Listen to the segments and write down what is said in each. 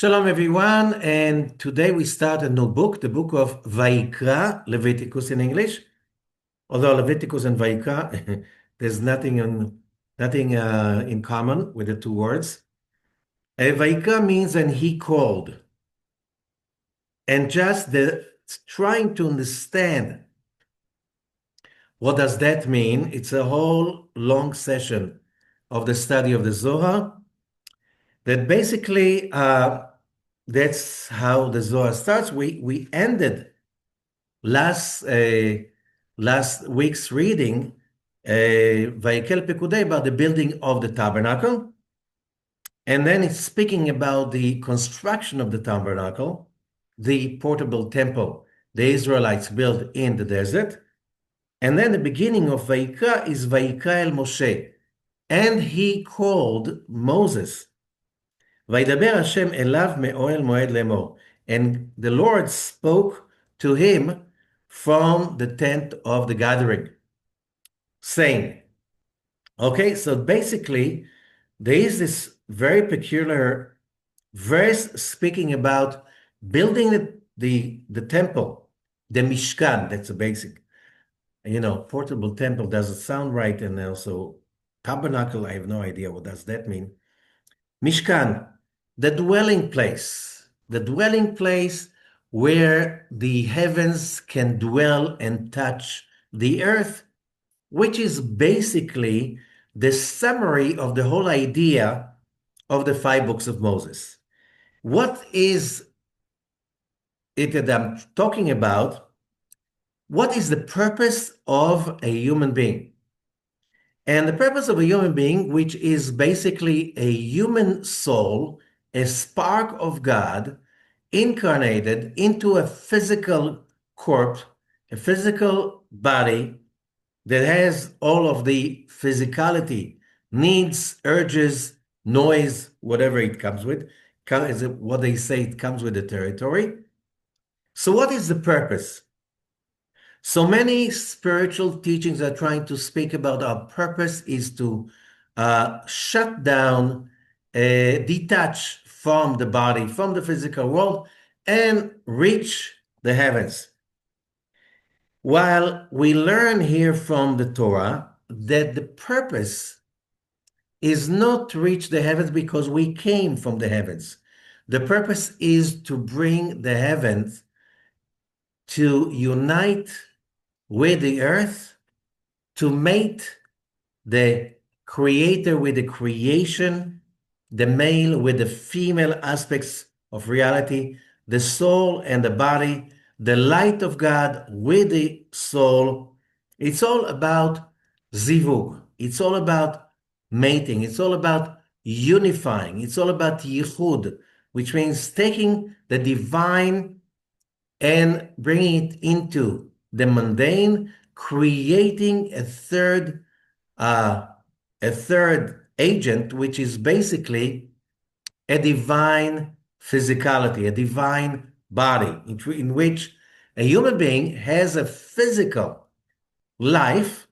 Shalom, everyone, and today we start a new book, the book of VaYikra, Leviticus in English. Although Leviticus and VaYikra, there's nothing in common with the two words. VaYikra means "and he called," and just trying to understand what does that mean. It's a whole long session of the study of the Zohar. That basically that's how the Zohar starts. We ended last week's reading, Vayikel Pekudei, about the building of the tabernacle. And then it's speaking about the construction of the tabernacle, the portable temple the Israelites built in the desert. And then the beginning of Vayikra is Vayikra el Moshe. And he called Moses. Vaydaber Hashem elav me'oel moed lemor. And the Lord spoke to him from the tent of the gathering, saying, okay, so basically there is this very peculiar verse speaking about building the temple, the Mishkan. That's a basic, portable temple doesn't sound right. And also tabernacle, I have no idea what does that mean. Mishkan, the dwelling place where the heavens can dwell and touch the earth, which is basically the summary of the whole idea of the 5 books of Moses. What is it that I'm talking about? What is the purpose of a human being? And the purpose of a human being, which is basically a human soul, a spark of God, incarnated into a physical corpse, a physical body that has all of the physicality, needs, urges, noise, whatever it comes with. What they say, it comes with the territory. So what is the purpose? So many spiritual teachings are trying to speak about our purpose is to shut down, detach from the body, from the physical world, and reach the heavens. While we learn here from the Torah that the purpose is not to reach the heavens because we came from the heavens. The purpose is to bring the heavens to unite with the earth, to mate the creator with the creation, the male with the female aspects of reality, the soul and the body, the light of God with the soul. It's all about zivug. It's all about mating. It's all about unifying. It's all about yichud, which means taking the divine and bringing it into the mundane, creating a third agent, which is basically a divine physicality, a divine body, in which a human being has a physical life.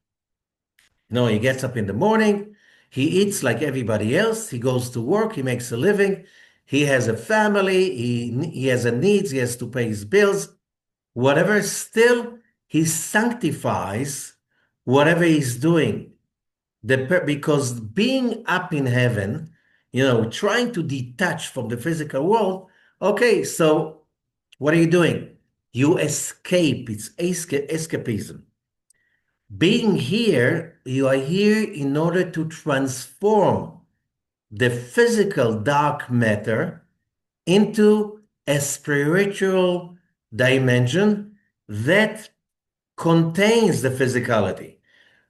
He gets up in the morning, he eats like everybody else, he goes to work, he makes a living, he has a family, he has a needs, he has to pay his bills, whatever. Still, he sanctifies whatever he's doing. Because being up in heaven, trying to detach from the physical world, okay, so what are you doing? You escape. It's escapism. Being here, you are here in order to transform the physical dark matter into a spiritual dimension that contains the physicality.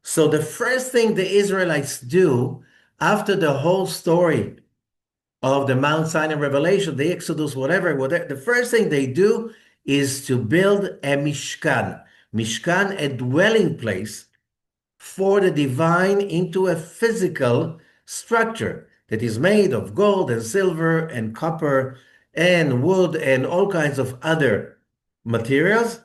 So the first thing the Israelites do after the whole story of the Mount Sinai revelation, the Exodus, whatever, the first thing they do is to build a Mishkan. Mishkan, a dwelling place for the divine into a physical structure that is made of gold and silver and copper and wood and all kinds of other materials,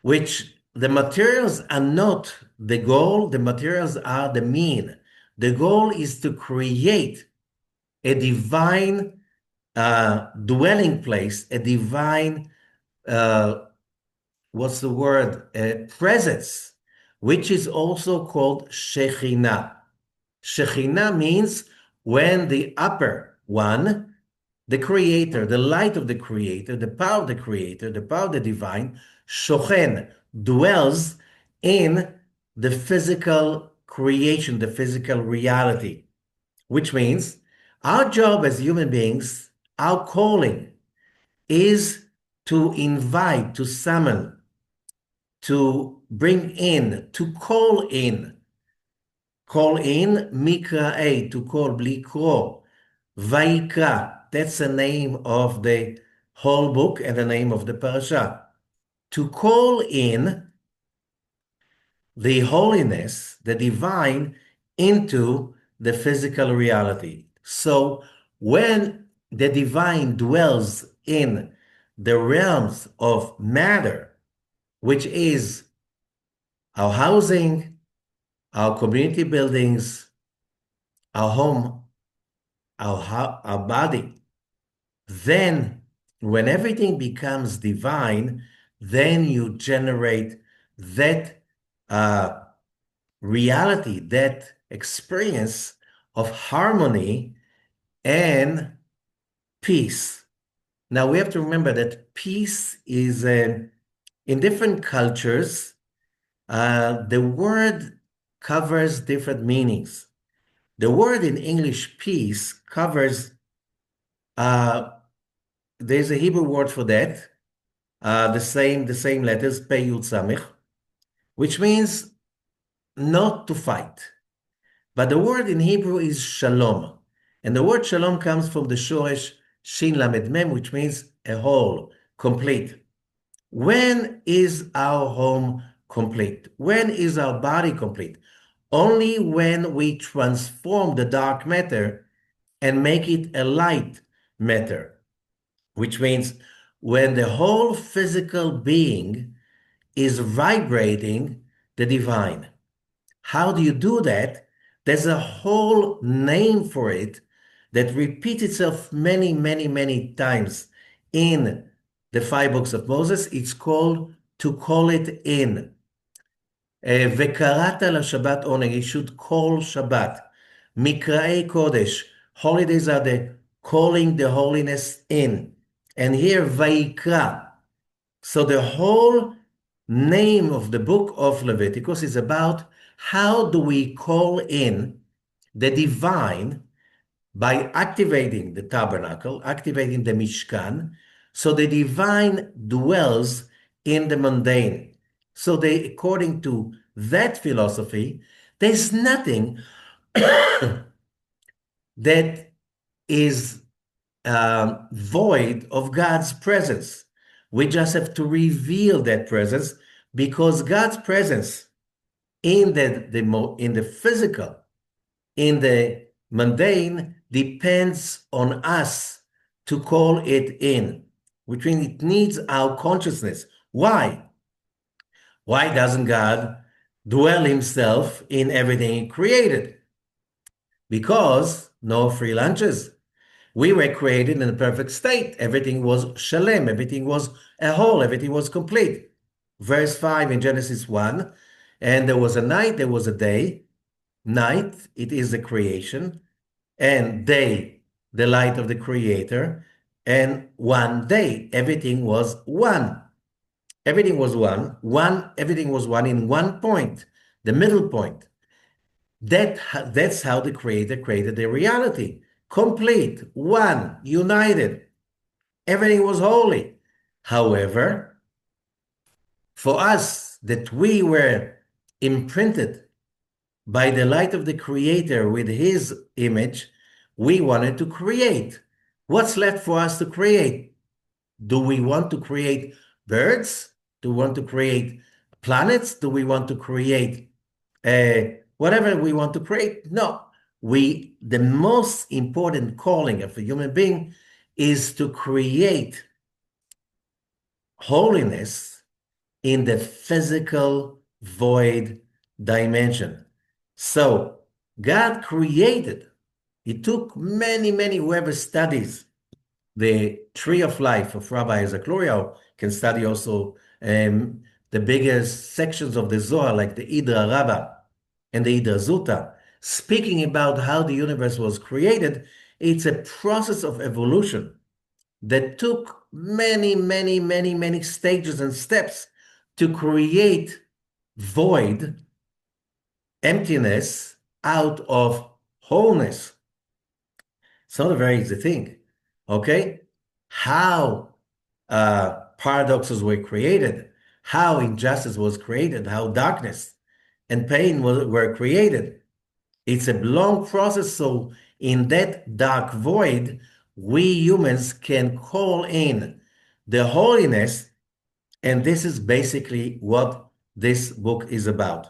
which the materials are not the goal, the materials are the mean. The goal is to create a divine dwelling place, a divine, uh, what's the word? Presence, which is also called Shekhinah. Shekhinah means when the upper one, the creator, the light of the creator, the power of the creator, the power of the divine, Shochen, dwells in the physical creation, the physical reality, which means our job as human beings, our calling is to invite, to summon, to bring in, to call in, Mikra'e, to call, blikro, VaYikra, that's the name of the whole book and the name of the Parashah. To call in the holiness, the divine, into the physical reality. So when the divine dwells in the realms of matter, which is our housing, our community buildings, our home, our body, then when everything becomes divine, then you generate that reality, that experience of harmony and peace. Now we have to remember that peace is in different cultures, the word covers different meanings. The word in English, peace, covers, uh, there's a Hebrew word for that, the same letters, Pei Yud Samich, which means not to fight. But the word in Hebrew is shalom. And the word shalom comes from the shoresh shin lamed mem, which means a whole, complete. When is our home complete? When is our body complete? Only when we transform the dark matter and make it a light matter, which means when the whole physical being is vibrating the divine. How do you do that? There's a whole name for it that repeats itself many, many, many times in the five books of Moses. It's called to call it in. וקראת לשבת עונג, you should call Shabbat. מקראי קודש, holidays are the calling the holiness in. And here, VaYikra. So the whole name of the book of Leviticus is about how do we call in the divine by activating the tabernacle, activating the Mishkan, so the divine dwells in the mundane. So according to that philosophy, there's nothing that is void of God's presence. We just have to reveal that presence because God's presence in the physical, in the mundane, depends on us to call it in, which means it needs our consciousness. Why? Why doesn't God dwell himself in everything he created? Because no free lunches. We were created in a perfect state. Everything was shalem, everything was a whole, everything was complete. Verse 5 in Genesis 1, and there was a night, there was a day. Night, it is the creation, and day, the light of the creator, and one day, everything was one. Everything was everything was one in one point, the middle point. That's how the creator created the reality. Complete, one, united. Everything was holy. However, for us that we were imprinted by the light of the creator with his image, we wanted to create. What's left for us to create? Do we want to create birds? Do we want to create planets? Do we want to create whatever we want to create? No. The most important calling of a human being is to create holiness in the physical void dimension. So God created. It took many, many whoever studies the tree of life of Rabbi Zakloria, can study also the biggest sections of the Zohar, like the Idra Rabbah and the Idra Zuta, speaking about how the universe was created. It's a process of evolution that took many, many, many, many stages and steps to create void, emptiness out of wholeness. It's not a very easy thing, okay? How paradoxes were created, how injustice was created, how darkness and pain were created. It's a long process. So in that dark void, we humans can call in the holiness, and this is basically what this book is about.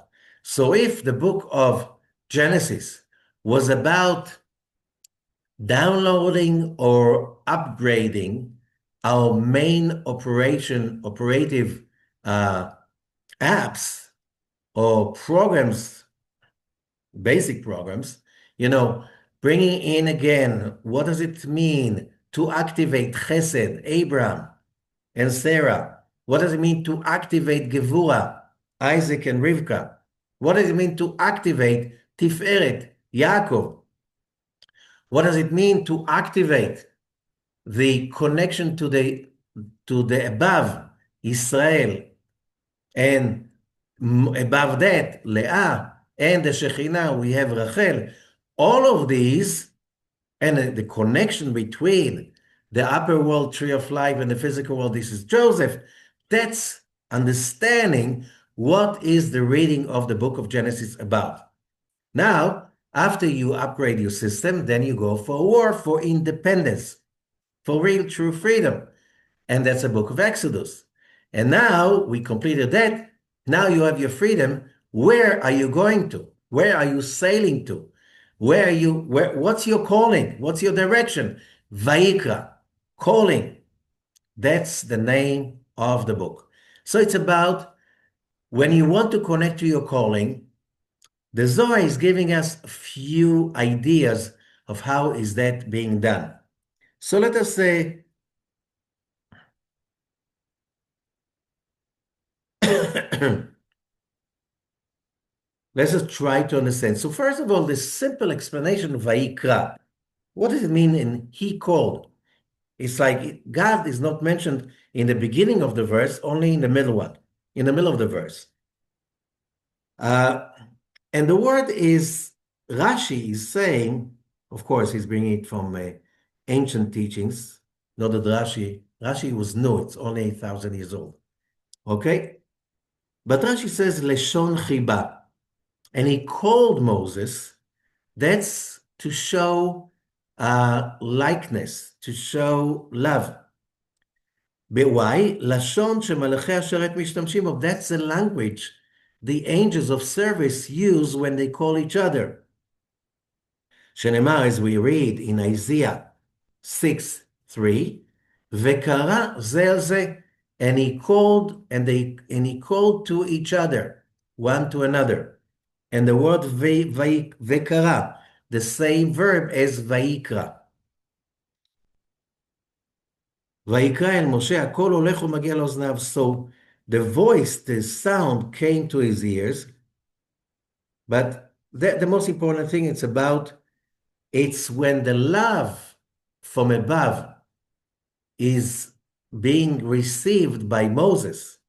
So if the book of Genesis was about downloading or upgrading our main operative apps or programs, basic programs, bringing in again, what does it mean to activate Chesed, Abraham and Sarah? What does it mean to activate Gevurah, Isaac and Rivka? What does it mean to activate Tiferet, Yaakov? What does it mean to activate the connection to the above, Israel, and above that, Leah, and the Shekhinah, we have Rachel. All of these, and the connection between the upper world, tree of life, and the physical world, this is Joseph. That's understanding what is the reading of the book of Genesis about. Now, after you upgrade your system, then you go for a war for independence, for real true freedom. And that's the book of Exodus. And now we completed that. Now you have your freedom. Where are you going to? Where are you sailing to? What's your calling? What's your direction? VaYikra, calling. That's the name of the book. So it's about when you want to connect to your calling, the Zohar is giving us a few ideas of how is that being done. So let us say, let's just try to understand. So first of all, this simple explanation of VaYikra. What does it mean in he called? It's like God is not mentioned in the beginning of the verse, only in the middle one, in the middle of the verse. And the word is, Rashi is saying, of course, he's bringing it from ancient teachings, not that Rashi was new, it's only 1,000 years old. Okay? But Rashi says, Leshon Chiba. And he called Moses, that's to show likeness, to show love. Why? Lashon shemalachei asheret mishtamshim bו. That's the language the angels of service use when they call each other. Shenemar, as we read in Isaiah 6:3, Vekara ze el ze, and he called to each other, one to another. And the word vekara, the same verb as VaYikra. ויקרא אל משה, הכל הולך ומגיע לאוזניו. So the voice, the sound came to his ears. But the most important thing it's when the love from above is being received by Moses.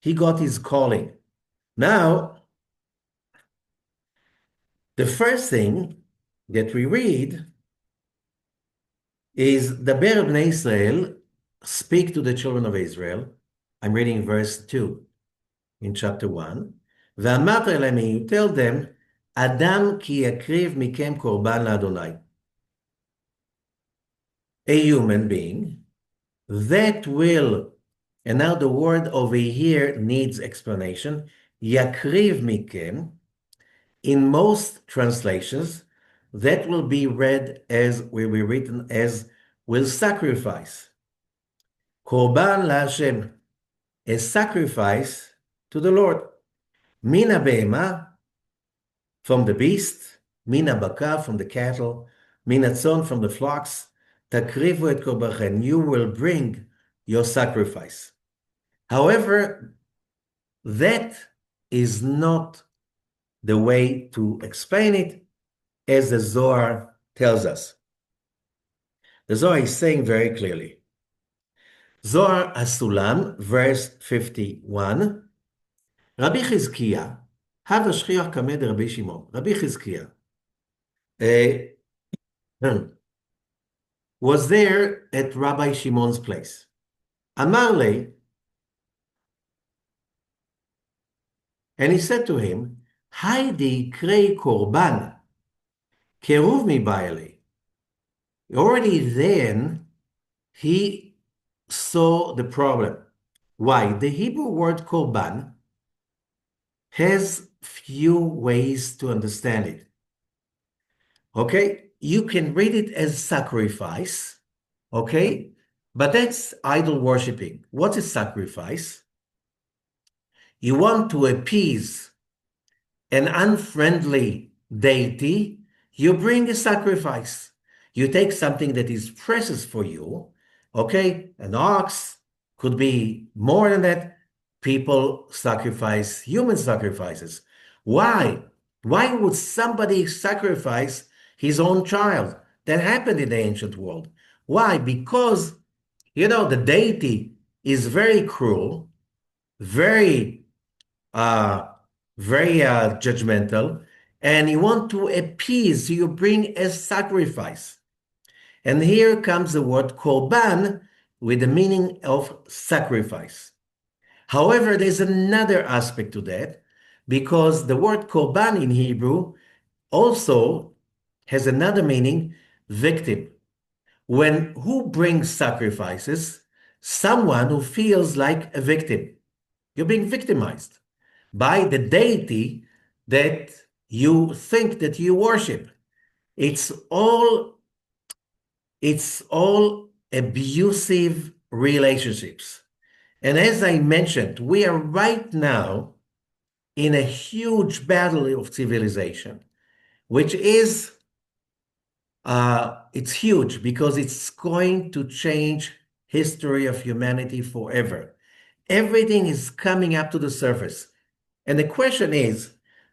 He got his calling. Now, the first thing that we read is the Daber Bnei Israel, speak to the children of Israel. I'm reading verse 2 in chapter 1. ואמרת אליהם, you tell them, אדם כי יקריב מכם קורבן לאדוני. A human being that will, and now the word over here needs explanation, יקריב מכם, in most translations, that will be read as, will be written as, will sacrifice. Korban laHashem, a sacrifice to the Lord. Mina behema, from the beast, mina bakar, from the cattle, mina tzon, from the flocks, Takrivu et korbanchem, you will bring your sacrifice. However, that is not the way to explain it, as the Zohar tells us. The Zohar is saying very clearly. Zohar Asulam, verse 51, Rabbi Chizkiah, have a shchiach kamed Rabbi Shimon. Rabbi Chizkiah was there at Rabbi Shimon's place. Amar le, and he said to him, Haidi krei korban, keruv mi ba'ele. Already then, he saw the problem. Why? The Hebrew word korban has few ways to understand it. Okay? You can read it as sacrifice, okay? But that's idol worshiping. What is sacrifice? You want to appease an unfriendly deity, you bring a sacrifice. You take something that is precious for you, okay? An ox, could be more than that. People sacrifice human sacrifices. Why? Why would somebody sacrifice his own child? That happened in the ancient world. Why? Because, the deity is very cruel, very judgmental, and you want to appease, so you bring a sacrifice. And here comes the word korban with the meaning of sacrifice. However, there's another aspect to that, because the word korban in Hebrew also has another meaning, victim. Who brings sacrifices? Someone who feels like a victim. You're being victimized by the deity that you think that you worship. It's all abusive relationships. And as I mentioned, we are right now in a huge battle of civilization, which is, it's huge because it's going to change history of humanity forever. Everything is coming up to the surface. And the question is,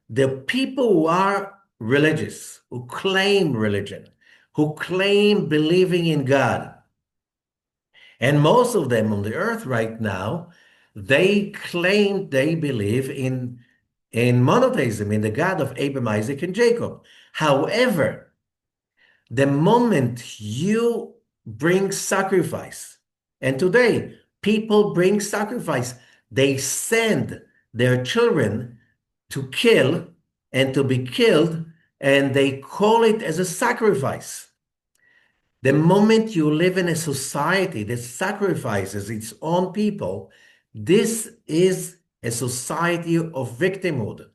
the people who are religious, who claim religion, who claim believing in God, and most of them on the earth right now, they claim they believe in monotheism, in the God of Abraham, Isaac, and Jacob. However, the moment you bring sacrifice, and today people bring sacrifice, they send their children to kill and to be killed, and they call it as a sacrifice. The moment you live in a society that sacrifices its own people, this is a society of victimhood,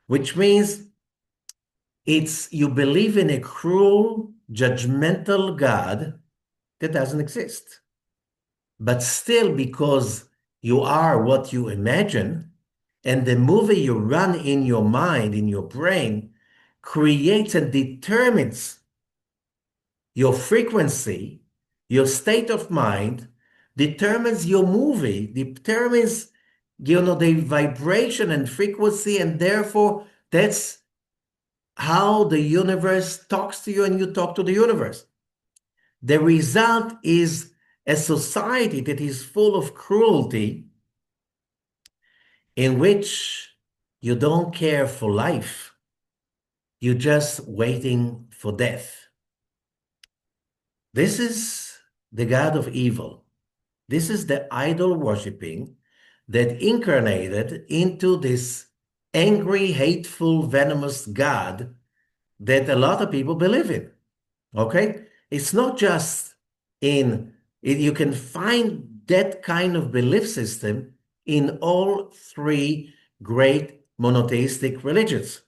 which means you believe in a cruel, judgmental God that doesn't exist. But still, because you are what you imagine, and the movie you run in your mind, in your brain, creates and determines your frequency, your state of mind, determines your movie, determines, the vibration and frequency, and therefore that's how the universe talks to you and you talk to the universe. The result is a society that is full of cruelty, in which you don't care for life. You're just waiting for death. This is the God of evil. This is the idol worshiping that incarnated into this angry, hateful, venomous God that a lot of people believe in. Okay? It's not just you can find that kind of belief system in all three great monotheistic religions.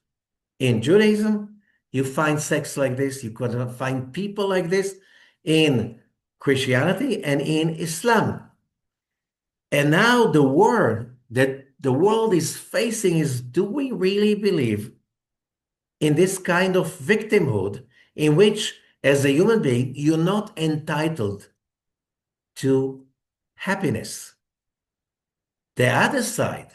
In Judaism, you find sects like this, you could find people like this in Christianity and in Islam. And now the word that the world is facing is, do we really believe in this kind of victimhood in which as a human being, you're not entitled to happiness. The other side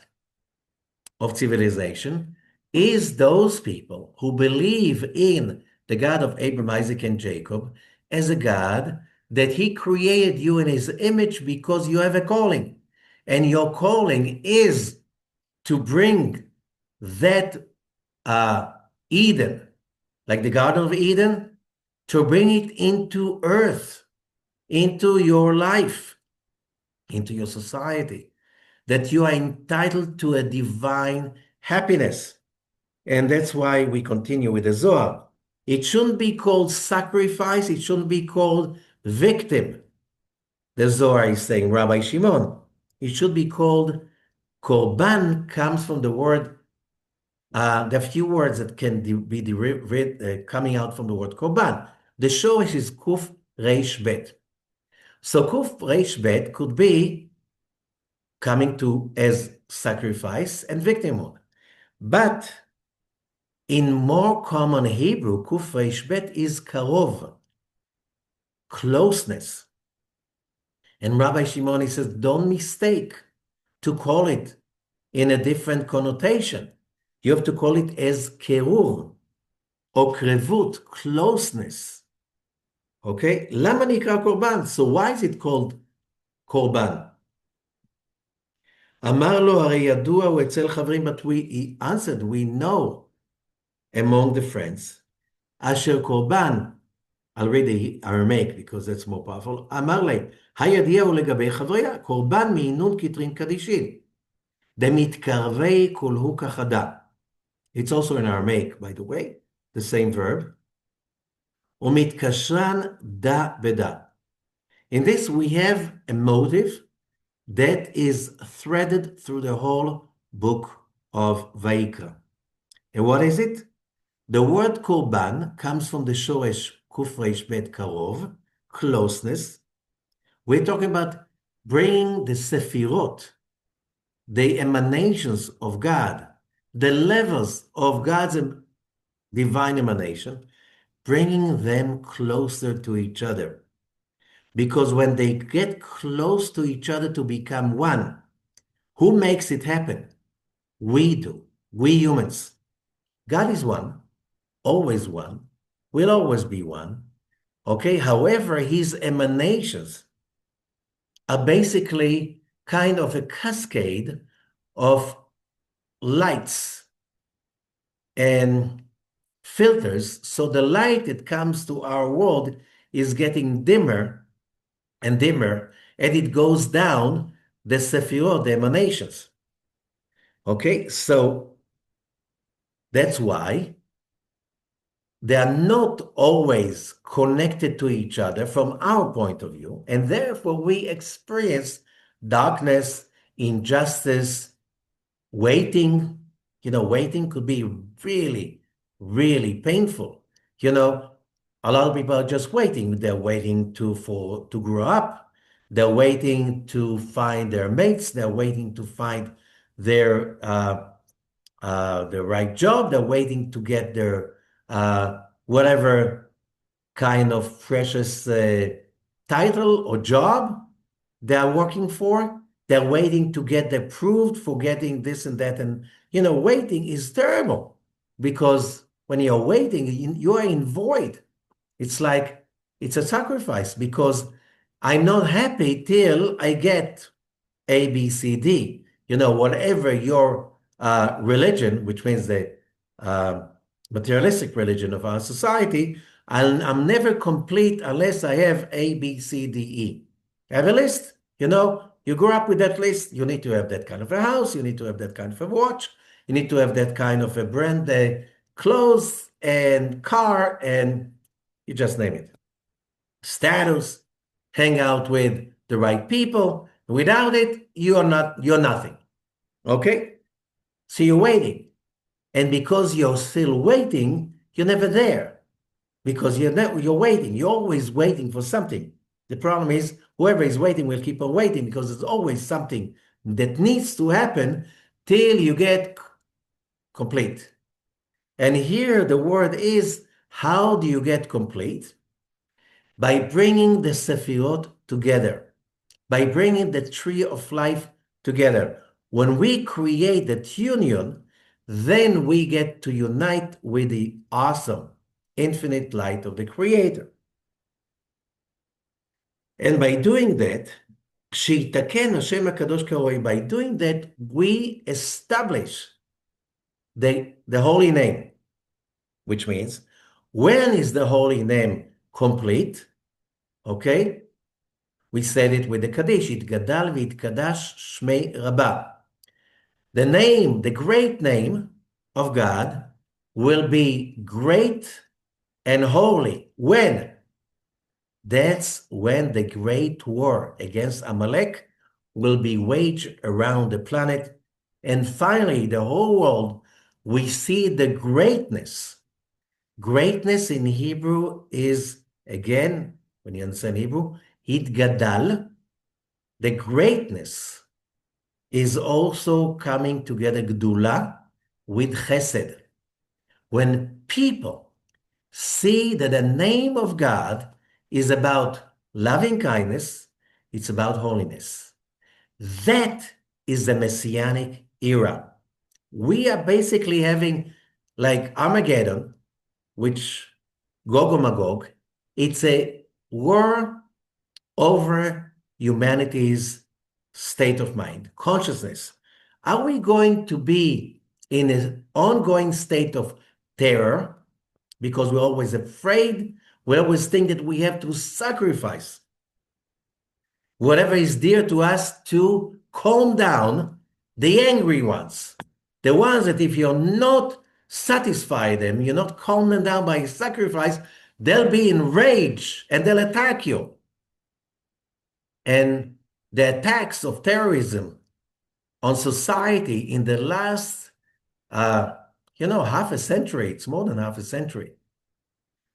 of civilization is those people who believe in the God of Abraham, Isaac, and Jacob as a God that he created you in his image because you have a calling. And your calling is to bring that Eden, like the Garden of Eden, to bring it into earth, into your life, into your society, that you are entitled to a divine happiness. And that's why we continue with the Zohar. It shouldn't be called sacrifice. It shouldn't be called victim. The Zohar is saying, Rabbi Shimon. It should be called korban, comes from the word, there are few words that can be coming out from the word korban. The shorish is kuf reish bet. So kuf reish bet could be coming to as sacrifice and victimhood. But in more common Hebrew, kuf reish bet is karov, closeness. And Rabbi Shimoni says, don't mistake to call it in a different connotation. You have to call it as keruv or krevut, closeness. Okay? למה נקרא קורבן? So why is it called קורבן? אמר לו, הרי ידוע הוא אצל חברים, but he answered, we know among the friends, אשר קורבן, I'll read the Aramaic because that's more powerful, אמר להם, הידיע הוא לגבי חבריה, קורבן מעינון כתרים קדישין, דמתקרבי כולהו כחדה. It's also in Aramaic, by the way, the same verb. ומתקשרן דה בדה. In this, we have a motive that is threaded through the whole book of VaYikra. And what is it? The word korban comes from the shoresh kuf reish bet karov, closeness. We're talking about bringing the sefirot, the emanations of God, the levels of God's divine emanation, bringing them closer to each other. Because when they get close to each other to become one, who makes it happen? We do. We humans. God is one, always one, will always be one. Okay? However, his emanations are basically kind of a cascade of lights and filters. So the light that comes to our world is getting dimmer and dimmer, and it goes down the sefirot, the emanations. Okay, so that's why they are not always connected to each other from our point of view, and therefore we experience darkness, injustice, waiting. Waiting could be really, really painful. A lot of people are just waiting. They're waiting to grow up. They're waiting to find their mates. They're waiting to find their the right job. They're waiting to get their whatever kind of precious title or job they are working for. They're waiting to get approved for getting this and that. And, waiting is terrible because when you're waiting, you are in void. It's like it's a sacrifice because I'm not happy till I get A, B, C, D. Whatever your religion, which means the materialistic religion of our society, I'm never complete unless I have A, B, C, D, E. I have a list, you grow up with that list. You need to have that kind of a house. You need to have that kind of a watch. You need to have that kind of a brand clothes and car, and you just name it. Status, hang out with the right people. Without it, you're nothing. Okay? So you're waiting. And because you're still waiting, you're never there. Because you're waiting. You're always waiting for something. The problem is whoever is waiting will keep on waiting because there's always something that needs to happen till you get complete. And here the word is, how do you get complete? by bringing the Sefirot together, by bringing the tree of life together. When we create that union, then we get to unite with the awesome, infinite light of the Creator. And by doing that, כשיתקן השם הקדוש כרואי, by doing that, we establish the holy name, which means, when is the holy name complete? Okay? We said it with the Kaddish, יתגדל ויתקדש שמי רבה. The name, the great name of God will be great and holy. When? That's when the great war against Amalek will be waged around the planet. And finally, the whole world, we see the greatness. Greatness in Hebrew is, again, when you understand Hebrew, Hitgadal. The greatness is also coming together, Gdula, with Chesed. When people see that the name of God is about loving kindness, it's about holiness. That is the Messianic era. We are basically having like Armageddon, which Gog and Magog, it's a war over humanity's state of mind, consciousness. Are we going to be in an ongoing state of terror because we're always afraid? We always think that we have to sacrifice whatever is dear to us to calm down the angry ones, the ones that if you're not satisfy them, you're not calm them down by sacrifice, they'll be enraged and they'll attack you. And the attacks of terrorism on society in the last, half a century, it's more than half a century,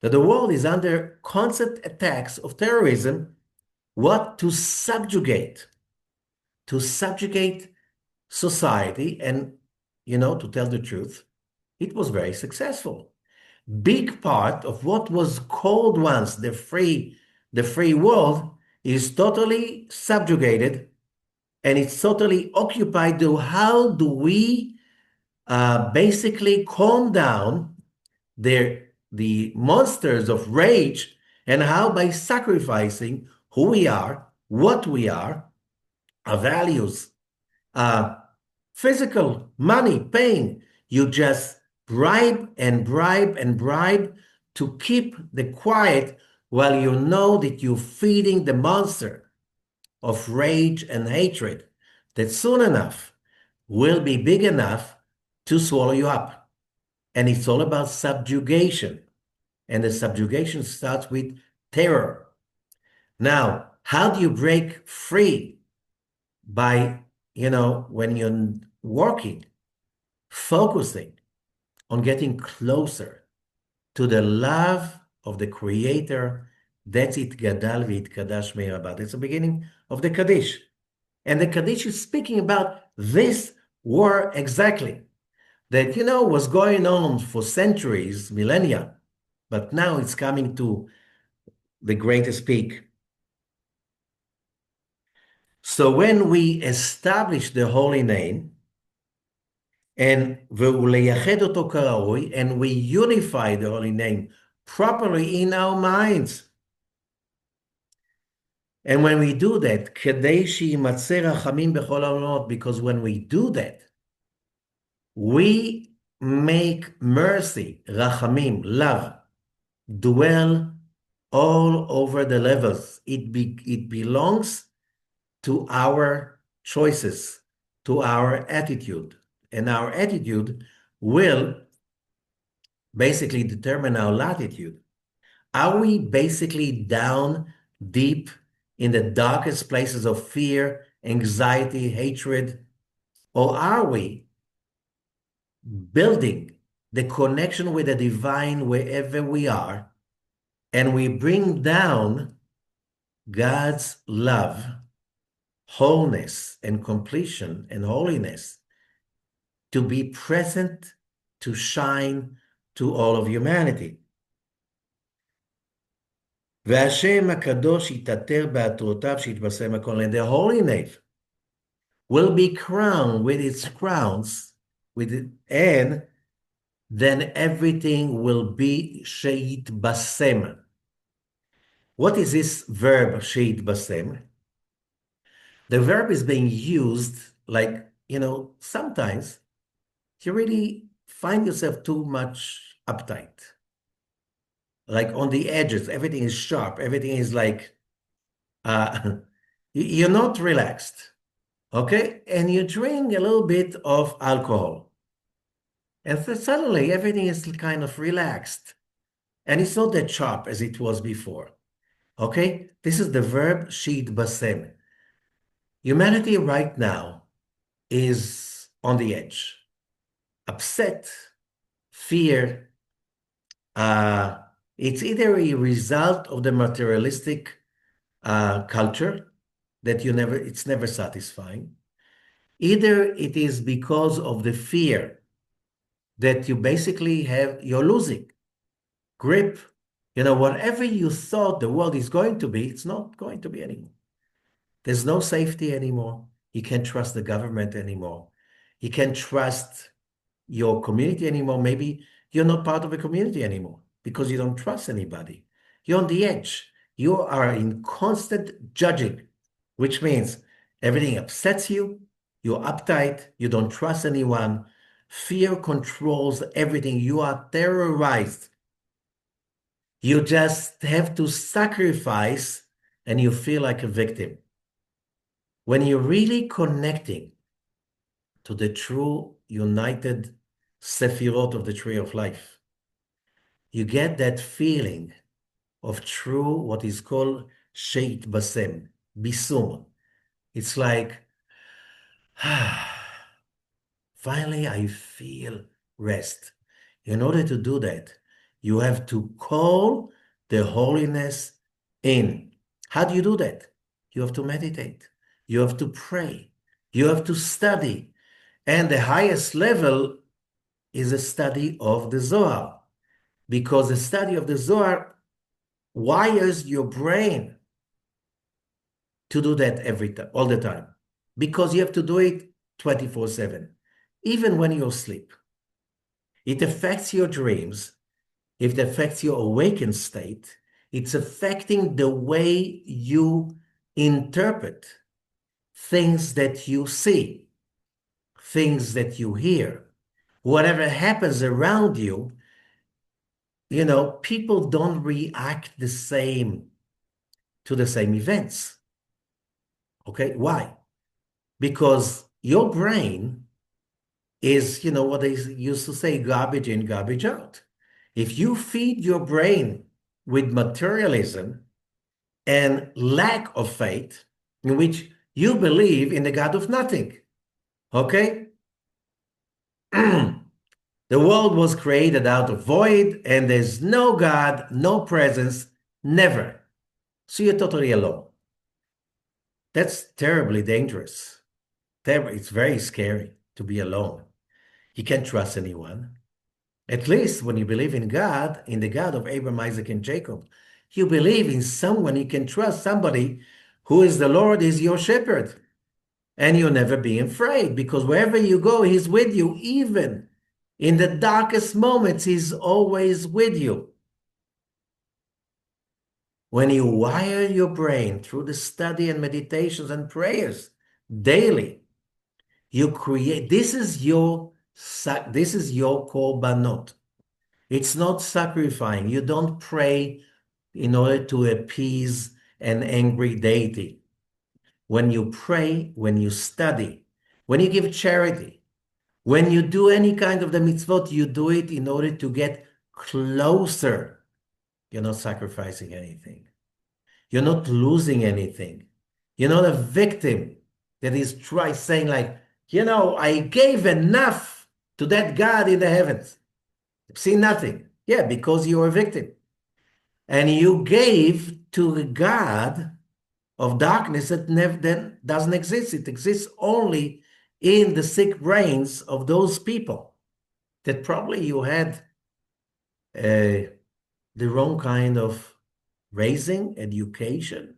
that the world is under constant attacks of terrorism, what? To subjugate society. And, to tell the truth, it was very successful. Big part of what was called once the free world is totally subjugated, and it's totally occupied to how do we basically calm down the monsters of rage, and how by sacrificing who we are, what we are, our values, physical, money, pain, you just bribe and bribe and bribe to keep the quiet while you know that you're feeding the monster of rage and hatred that soon enough will be big enough to swallow you up. And it's all about subjugation. And the subjugation starts with terror. Now, how do you break free? By, when you're working, focusing on getting closer to the love of the Creator. That's it, Gadal v'Itkadash Me'Rabah. It's the beginning of the Kaddish. And the Kaddish is speaking about this war exactly. That, was going on for centuries, millennia, but now it's coming to the greatest peak. So when we establish the holy name, and ולייחד אותו כראוי, and we unify the holy name properly in our minds. And when we do that, כדי שימצא רחמים בכל העולמות, because when we do that, we make mercy, rachamim, love, dwell all over the levels. It belongs to our choices, to our attitude. And our attitude will basically determine our latitude. Are we basically down deep in the darkest places of fear, anxiety, hatred? Or are we building the connection with the divine wherever we are, and we bring down God's love, wholeness, and completion and holiness to be present, to shine to all of humanity? והשם הקדוש יתעטר בעטרותיו שיתבשם הכל. And the holy name will be crowned with its crowns, and then everything will be שיתבשם. What is this verb שיתבשם? The verb is being used like, sometimes you really find yourself too much uptight. Like on the edges, everything is sharp, everything is like, you're not relaxed, okay? And you drink a little bit of alcohol. And suddenly everything is kind of relaxed. And it's not that sharp as it was before, okay? This is the verb שיתבשם. Humanity right now is on the edge, upset, fear. It's either a result of the materialistic culture that it's never satisfying. Either it is because of the fear that you basically you're losing grip. Whatever you thought the world is going to be, it's not going to be anymore. There's no safety anymore. You can't trust the government anymore. You can't trust your community anymore. Maybe you're not part of a community anymore because you don't trust anybody. You're on the edge. You are in constant judging, which means everything upsets you. You're uptight. You don't trust anyone. Fear controls everything. You are terrorized. You just have to sacrifice and you feel like a victim. When you're really connecting to the true united Sephirot of the tree of life, you get that feeling of true, what is called שיתבשם, bisum. It's like, finally I feel rest. In order to do that, you have to call the holiness in. How do you do that? You have to meditate. You have to pray. You have to study. And the highest level is a study of the Zohar, because the study of the Zohar wires your brain to do that all the time, because you have to do it 24/7, even when you're asleep. It affects your dreams. It affects your awakened state. It's affecting the way you interpret things that you see, things that you hear, whatever happens around you. People don't react the same to the same events. Okay, why? Because your brain is, what they used to say, garbage in, garbage out. If you feed your brain with materialism and lack of faith, in which you believe in the God of nothing, okay? The world was created out of void, and there's no God, no presence, never. So you're totally alone. That's terribly dangerous. It's very scary to be alone. You can't trust anyone. At least when you believe in God, in the God of Abraham, Isaac, and Jacob, you believe in someone you can trust, somebody who is the Lord, is your shepherd. And you'll never be afraid, because wherever you go, he's with you. Even in the darkest moments, he's always with you. When you wire your brain through the study and meditations and prayers daily, you create, this is your korbanot. It's not sacrificing. You don't pray in order to appease an angry deity. When you pray, when you study, when you give charity, when you do any kind of the mitzvot, you do it in order to get closer. You're not sacrificing anything. You're not losing anything. You're not a victim that is saying like, I gave enough to that God in the heavens. See nothing. Yeah, because you're a victim. And you gave to a God of darkness that doesn't exist. It exists only in the sick brains of those people that probably you had the wrong kind of raising, education,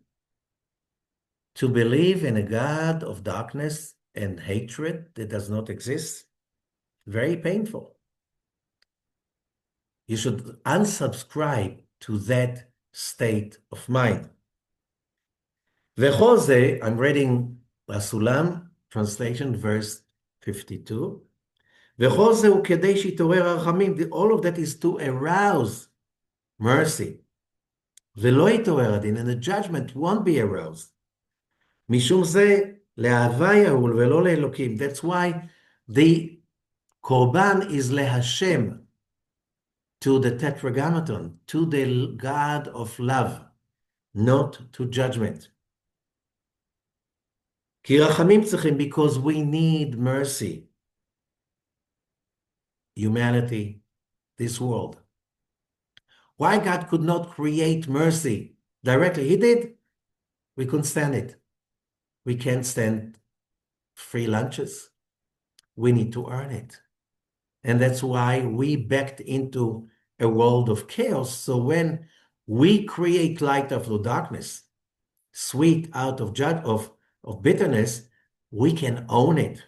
to believe in a God of darkness and hatred that does not exist. Very painful. You should unsubscribe to that state of mind. וכל זה, I'm reading הסולם, translation, verse 52. וכל זה הוא כדי שיתעורר הרחמים. All of that is to arouse mercy. ולא יתעורר הדין, and the judgment won't be aroused. משום זה, לאהבה יהול ולא לאלוקים. That's why the korban is להשם, to the tetragrammaton, to the God of love, not to judgment. כי רחמים צריכים, because we need mercy. Humanity, this world. Why God could not create mercy directly? He did. We couldn't stand it. We can't stand free lunches. We need to earn it. And that's why we backed into a world of chaos. So when we create light out of darkness, sweet out of bitterness, we can own it.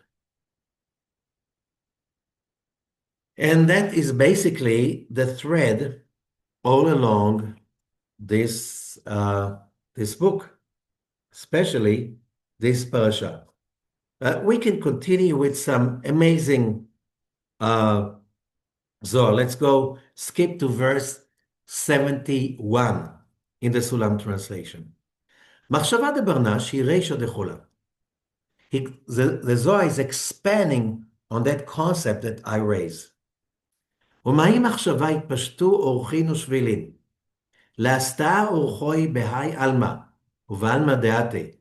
And that is basically the thread all along this book, especially this parasha. We can continue with some amazing Zohar. Let's go skip to verse 71 in the Sulam translation. מחשבה דברנש היא רישא דחולה. The Zohar is expanding on that concept that I raise. ומהי מחשבה התפשטו אורחין ושבילין. להסתר אורחוי בהי עלמא, ובעלמא דעתי.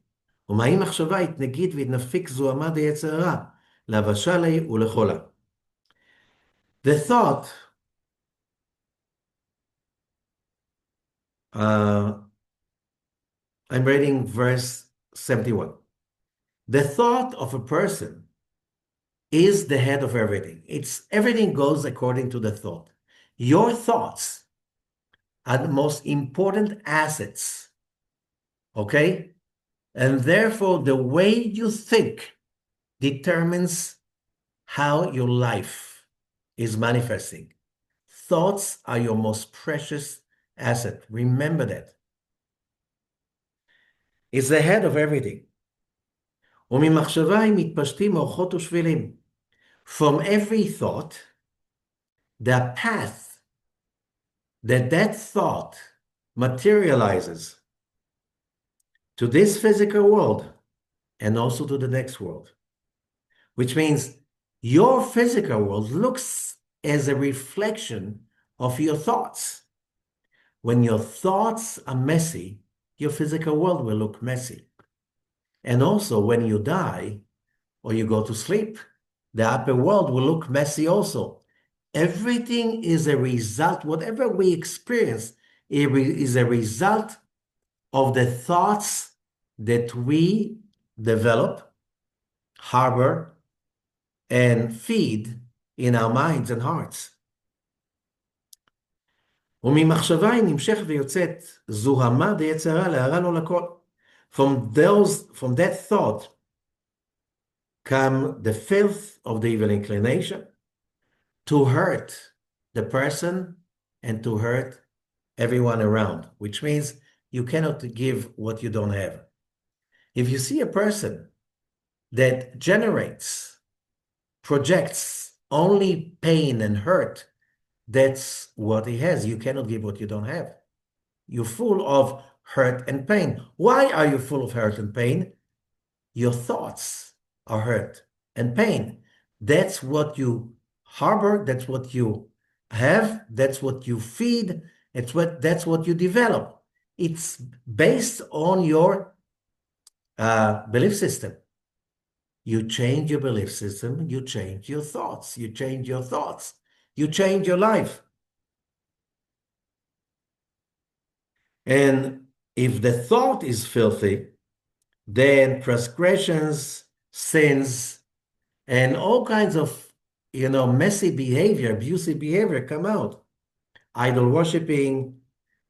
ומהי מחשבה התנגיד והתנפיק זוהמה דיצר הרע, להבשלי ולחולה. The thought I'm reading verse 71. The thought of a person is the head of everything. Everything goes according to the thought. Your thoughts are the most important assets, okay? And therefore, the way you think determines how your life is manifesting. Thoughts are your most precious asset. Remember that. It's the head of everything. וממחשבה הם מתפשטים אורחות ושבילים. From every thought, the path that thought materializes to this physical world and also to the next world, which means your physical world looks as a reflection of your thoughts. When your thoughts are messy, your physical world will look messy. And also when you die or you go to sleep, the upper world will look messy also. Everything is a result, whatever we experience is a result of the thoughts that we develop, harbor, and feed in our minds and hearts. וממחשבה היא נמשכת ויוצאת זוהמה דיצרה להרע לו לכל. From that thought come the filth of the evil inclination to hurt the person and to hurt everyone around, which means you cannot give what you don't have. If you see a person that projects only pain and hurt, that's what he has. You cannot give what you don't have. You're full of hurt and pain. Why are you full of hurt and pain? Your thoughts are hurt and pain. That's what you harbor, that's what you have, that's what you feed, that's what you develop. It's based on your belief system. You change your belief system, you change your thoughts. You change your thoughts, you change your life. And if the thought is filthy, then transgressions, sins, and all kinds of, messy behavior, abusive behavior come out. Idol worshiping,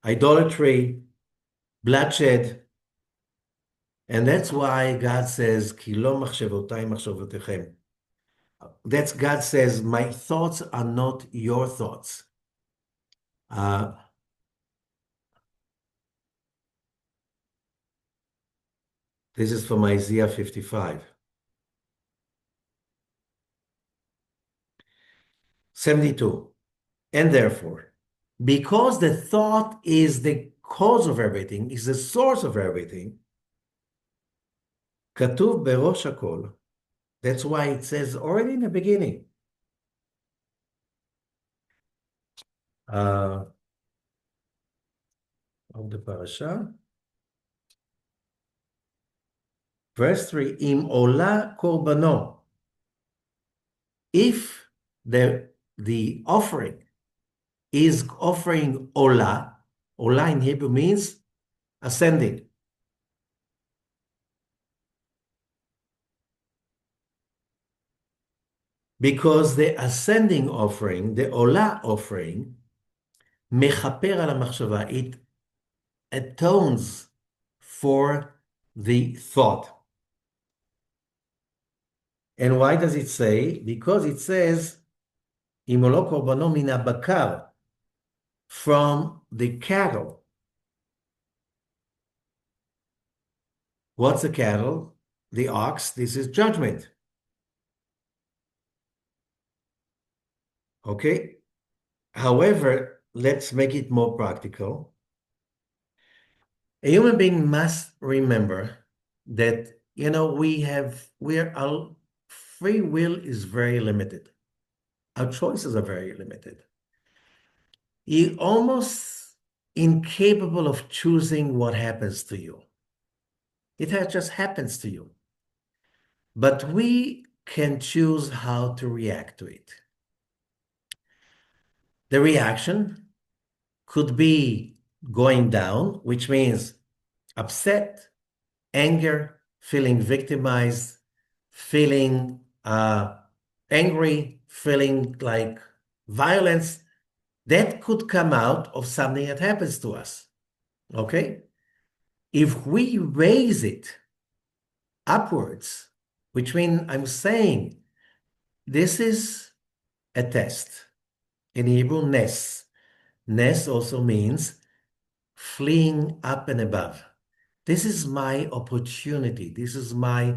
idolatry, bloodshed. And that's why God says, Ki lo machshavotay machshavotechem. That's God says, my thoughts are not your thoughts. Uh, this is from Isaiah 55. 72. And therefore, because the thought is the cause of everything, is the source of everything, כתוב בראש הכל. That's why it says already in the beginning. Of the Parashah. Verse 3, Im ola korbano. If the offering is offering ola, ola in Hebrew means ascending. Because the ascending offering, the ola offering, mechaper al המחשבה, it atones for the thought. And why does it say? Because it says, Imolo korbano min habakar, from the cattle. What's a cattle? The ox. This is judgment. Okay? However, let's make it more practical. A human being must remember that, our free will is very limited. Our choices are very limited. You're almost incapable of choosing what happens to you. It just happens to you. But we can choose how to react to it. The reaction could be going down, which means upset, anger, feeling victimized, feeling angry, feeling like violence. That could come out of something that happens to us. Okay? If we raise it upwards, which means I'm saying this is a test. In Hebrew, nes. Nes also means fleeing up and above. This is my opportunity. This is my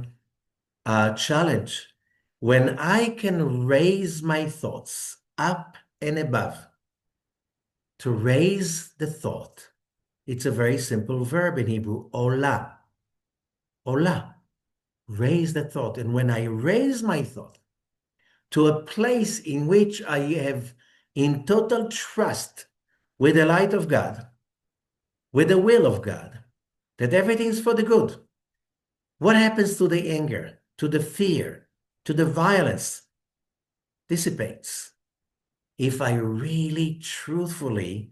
challenge. When I can raise my thoughts up and above, to raise the thought, it's a very simple verb in Hebrew, ola. Ola. Raise the thought. And when I raise my thought to a place in which I have in total trust with the light of God, with the will of God, that everything is for the good. What happens to the anger, to the fear, to the violence? Dissipates. If I really truthfully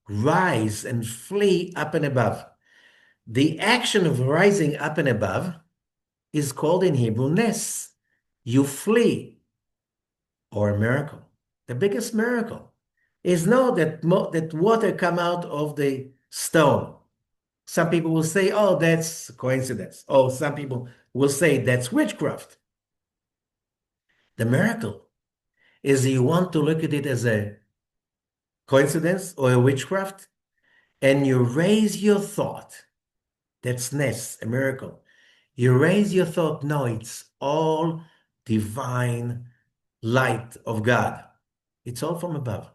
rise and flee up and above. The action of rising up and above is called in Hebrew nes. You flee, or a miracle. The biggest miracle is not that water come out of the stone. Some people will say, oh, that's coincidence. Oh, some people will say that's witchcraft. The miracle is you want to look at it as a coincidence or a witchcraft, and you raise your thought. That's nes, a miracle. You raise your thought, no, it's all divine light of God. It's all from above.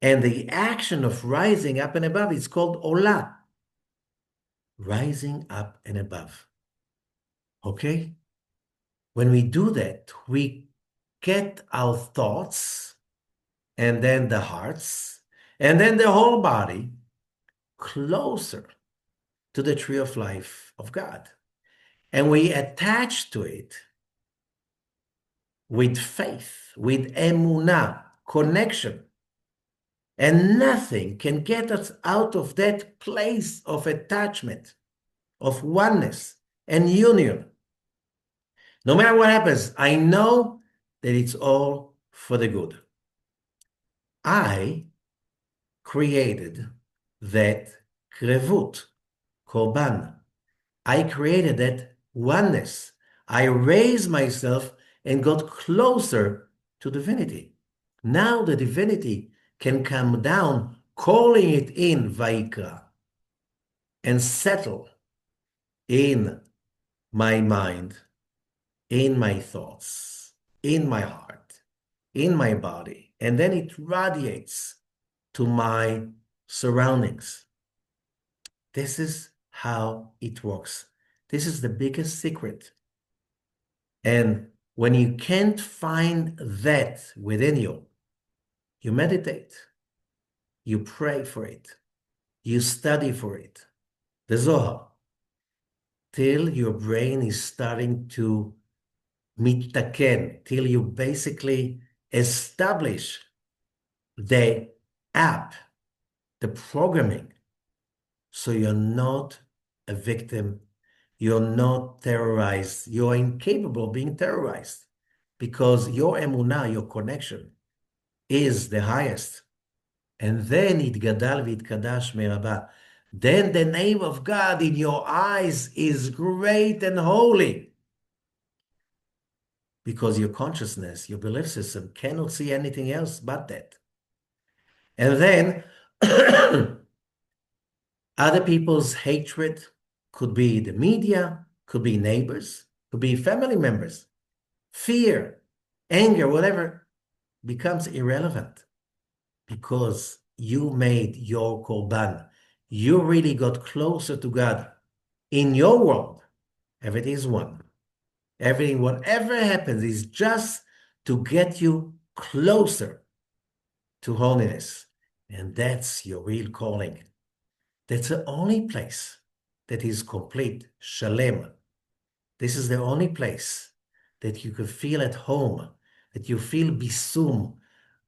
And the action of rising up and above is called ola. Rising up and above. Okay? When we do that, we get our thoughts and then the hearts and then the whole body closer to the tree of life of God. And we attach to it with faith, with emunah, connection. And nothing can get us out of that place of attachment, of oneness and union. No matter what happens, I know that it's all for the good. I created that krevut, korban. I created that oneness. I raised myself and got closer to divinity. Now the divinity can come down, calling it in VaYikra, and settle in my mind, in my thoughts, in my heart, in my body. And then it radiates to my surroundings. This is how it works. This is the biggest secret. And when you can't find that within you, you meditate, you pray for it, you study for it, the Zohar, till your brain is starting to mitaken, till you basically establish the app, the programming, so you're not a victim, you're not terrorized, you're incapable of being terrorized because your emunah, your connection, is the highest. And then it gadal v'itkadash merabah. Then the name of God in your eyes is great and holy because your consciousness, your belief system cannot see anything else but that. And then other people's hatred could be the media, could be neighbors, could be family members. Fear, anger, whatever becomes irrelevant because you made your korban. You really got closer to God. In your world, everything is one. Everything, whatever happens, is just to get you closer to holiness. And that's your real calling. That's the only place that is complete, shalem. This is the only place that you can feel at home, that you feel bisum,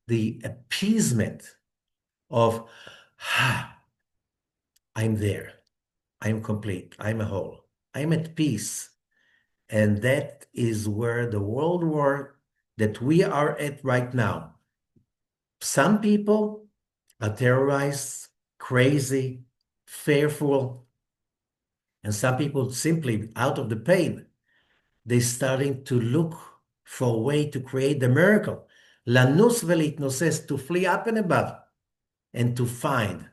the appeasement of, I'm there, I'm complete, I'm a whole, I'm at peace. And that is where the world war that we are at right now. Some people are terrorized, crazy, fearful, and some people simply out of the pain, they're starting to look for a way to create the miracle. Lanus velitnoses, to flee up and above and to find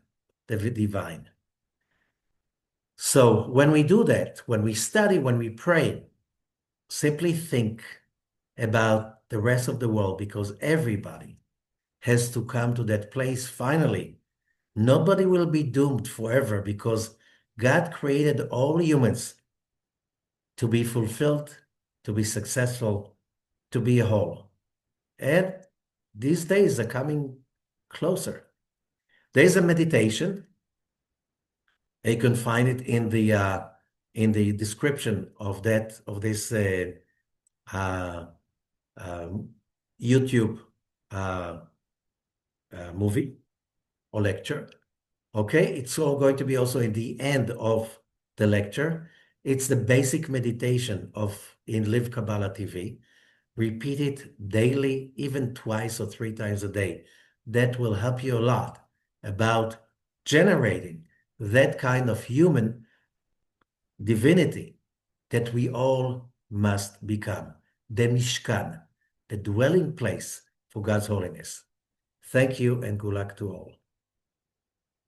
the divine. So when we do that, when we study, when we pray, simply think about the rest of the world because everybody has to come to that place finally. Nobody will be doomed forever because God created all humans to be fulfilled, to be successful, to be a whole. And these days are coming closer. There's a meditation. You can find it in the description of this uh, YouTube movie or lecture. Okay, it's all going to be also in the end of the lecture. It's the basic meditation of in Live Kabbalah TV. Repeat it daily, even twice or three times a day. That will help you a lot about generating that kind of human divinity that we all must become. The Mishkan, the dwelling place for God's holiness. Thank you and good luck to all.